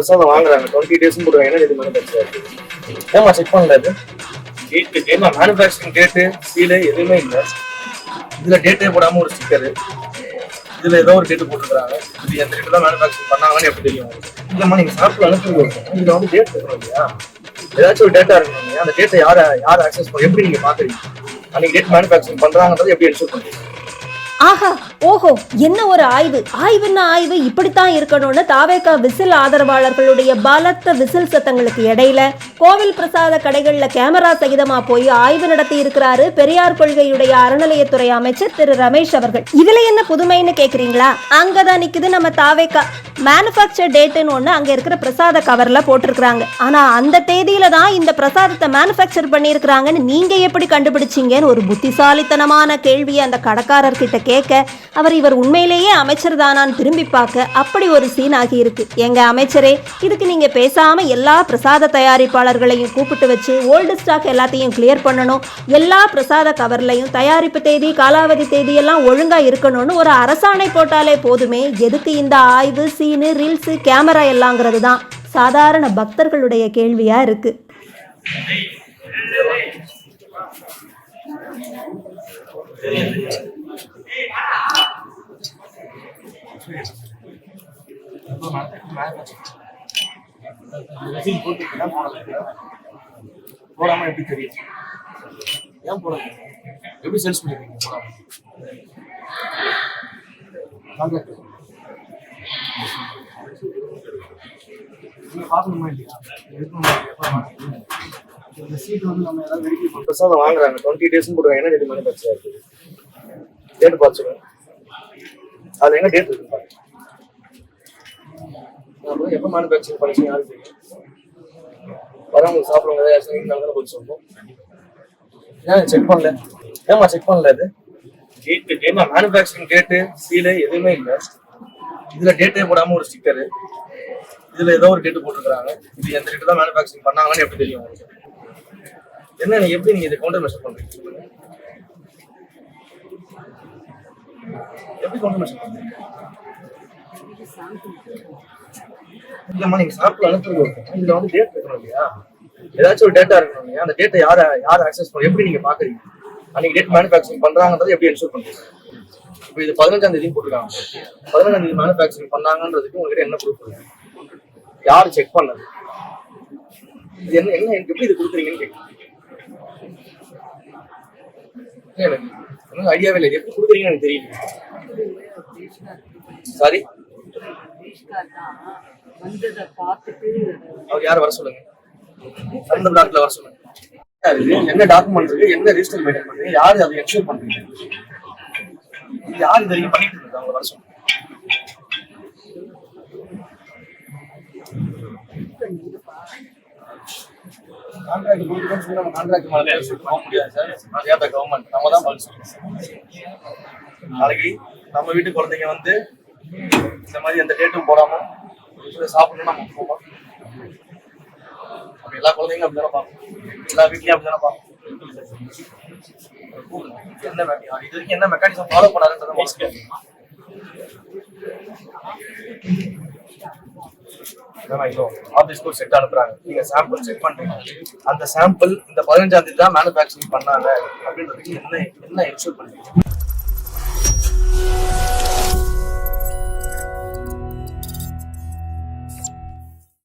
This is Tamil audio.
வாங்குறாங்க 20 days போடுவாங்க. என்ன இது மேனுஃபேக்சர் ஏமா செக் பண்ணல? டேட் ஏமா மேனுஃபேக்சரிங் டேட்டு சீல் எதுவுமே இல்லை. இதுல டேட்டே போடாம ஒரு ஸ்டிக்கர், இதுல ஏதோ ஒரு டேட்டு போட்டுருக்காங்க. இது எந்த டேட்டு தான் மேனுஃபேக்சரிங் பண்ணாங்கன்னு எப்படி தெரியும்? இல்லம்மா நீங்க சாப்பிட்டு அனுப்புங்க. இதுல வந்து டேட் இருக்கணும் இல்லையா? ஏதாச்சும் ஒரு டேட்டா இருக்கணும் இல்லையா? அந்த டேட்டை யார் ஆக்சஸ் பண்ண எப்படி நீங்க பாக்குறீங்க? அன்னைக்கு டேட் மேனுஃபேக்சரிங் பண்றாங்கன்றது எப்படி என்ஷூர் பண்றீங்க? ஆஹா ஓஹோ, என்ன ஒரு ஆய்வுன்னா ஆய்வு இப்படித்தான் இருக்கணும்னு தாவேகா விசில் ஆதரவாளர்களுடைய பலத்த விசில் சத்தங்களுக்கு இடையில கோவில் பிரசாத கடைகள்ல கேமரா சகிதமா போய் ஆய்வு நடத்தி இருக்கிறாரு பெரியார் கொள்கையுடைய அறநிலையத்துறை அமைச்சர் திரு ரமேஷ் அவர்கள். இதுல என்ன புதுமைன்னு கேக்குறீங்களா? அங்கதான் நிக்குது நம்ம தாவேகா. மேனுஃபேக்சர் டேட்டுன்னு ஒண்ணு அங்க இருக்கிற பிரசாத கவர்ல போட்டிருக்காங்க. ஆனா அந்த தேதியில தான் இந்த பிரசாதத்தை மேனுஃபேக்சர் பண்ணியிருக்கிறாங்கன்னு நீங்க எப்படி கண்டுபிடிச்சீங்கன்னு ஒரு புத்திசாலித்தனமான கேள்வியை அந்த கடைக்காரர் கிட்ட கேட்க, இவர் உண்மையிலேயே அமைச்சர் தானான்னு திரும்பி பார்க்க அப்படி ஒரு சீன் ஆகி இருக்கு. எங்க அமைச்சரே, இதுக்கு நீங்க பேசாம எல்லா பிரசாத தயாரிப்பாளர்களையும் கூப்பிட்டு வச்சு ஓல்டு ஸ்டாக் எல்லாத்தையும் கிளியர் பண்ணணும், எல்லா பிரசாத கவர்லையும் தயாரிப்பு தேதி காலாவதி தேதி எல்லாம் ஒழுங்கா இருக்கணும்னு ஒரு அரசாணை போட்டாலே போதுமே. எதுக்கு இந்த ஆய்வு, சீனு, ரீல்ஸு, கேமரா எல்லாங்கிறது தான் சாதாரண பக்தர்களுடைய கேள்வியா இருக்கு. போடாம எப்படி தெரியும்? ஏன் போட எப்படி சேல்ஸ் பண்ணிருக்கீங்க? பாக்கணுமா இல்லையா? இந்த சீட் வந்து நம்ம ஏதாவது வெரிஃபை பிரசாதம் வாங்குறாங்க 20 days போடுவாங்க. என்ன டேட் மேனுஃபேக்சர் இருக்கு? டேட் பார்த்துக்கோங்க. அது எங்க டேட் இருக்கு பாருங்க. எப்போ மேனுஃபேக்சரிங் பண்ணிச்சு யாருக்கு தெரியும்? வரவங்க சாப்பிடுவாங்க ஏதாவது கொஞ்சம் சொல்லுவோம். ஏன் செக் பண்ணல? ஏமா செக் பண்ணல? இது டேட் மேனுஃபேக்சரிங் டேட்டு சீல் எதுவுமே இல்லை. இதுல டேட்டே போடாம ஒரு ஸ்டிக்கர், இதுல ஏதோ ஒரு டேட்டு போட்டுருக்காங்க. இது எந்த டேட்டு தான் மேனுஃபேக்சரிங் பண்ணாங்கன்னு எப்படி தெரியும்? என்ன எப்படி நீங்க இதை கவுண்டர் மெஷர் பண்றீங்க? எப்படி கவுண்டர் மெஷர் பண்றீங்க? இல்லம்மா நீங்க சாப்பிட்டு அனுப்புங்க. இதுல வந்து டேட் இருக்கணும் இல்லையா? ஏதாச்சும் ஒரு டேட்டா இருக்கணும் இல்லையா? அந்த டேட்டை யார் ஆக்சஸ் பண்ண எப்படி நீங்க பாக்குறீங்க? அன்னைக்கு டேட் மேனுஃபேக்சரிங் பண்றாங்கன்றது எப்படி என்ஷூர் பண்றீங்க? இப்போ இது 15ஆம் தேதி போட்டுருக்காங்க. 15ஆம் தேதி மேனுஃபேக்சரிங் பண்ணாங்கன்றதுக்கு உங்ககிட்ட என்ன ப்ரூஃப் இருக்கு? யாரு செக் பண்ணது? இது என்ன எப்படி இது கொடுக்குறீங்கன்னு கேட்குறேன். எனக்கு ஐடியாவே இல்லை. எப்படி கொடுக்குறீங்கன்னு எனக்கு தெரியல. சாரி, அவர் யாரும் வர சொல்லுங்க. அந்த டாக்டர்ல வர சொல்லுங்க. என்ன டாக்குமெண்ட் இருக்கு, என்ன ரிஜிஸ்டர் மெயின்டைன் பண்றீங்க, யாரு அதை என்ஷூர் பண்றீங்க, யாரு இது வரைக்கும் பண்ணிட்டு இருக்கு, அவங்க வர சொல்லுங்க. கான்ட்ராக்ட் கொடுக்கணும்னு சொல்லி நம்ம கான்ட்ராக்ட் மேலே போக முடியாது சார். மரியாதை கவர்மெண்ட் நம்ம தான் பதில் சொல்லணும். நாளைக்கு நம்ம வீட்டு குழந்தைங்க வந்து இந்த மாதிரி எந்த டேட்டும் போடாம சாப்பிடணும் நம்ம போவோம். அப்ப எல்லா குழந்தைங்களும் அப்படிதானே பார்ப்போம், எல்லா வீட்லயும் அப்படிதானே பார்ப்போம். என்ன இது வரைக்கும் என்ன மெக்கானிசம் ஃபாலோ பண்ணாருன்றத ஆபீஸ்க்கு ஒரு செட் அனுப்புறாங்க. நீங்க சாம்பிள் செக் பண்றீங்க. அந்த சாம்பிள் இந்த 15ஆம் தேதி தான் மேனுஃபேக்சரிங் பண்ணாங்க அப்படின்றதுக்கு என்ன என்ஷூர் பண்ணுவீங்க?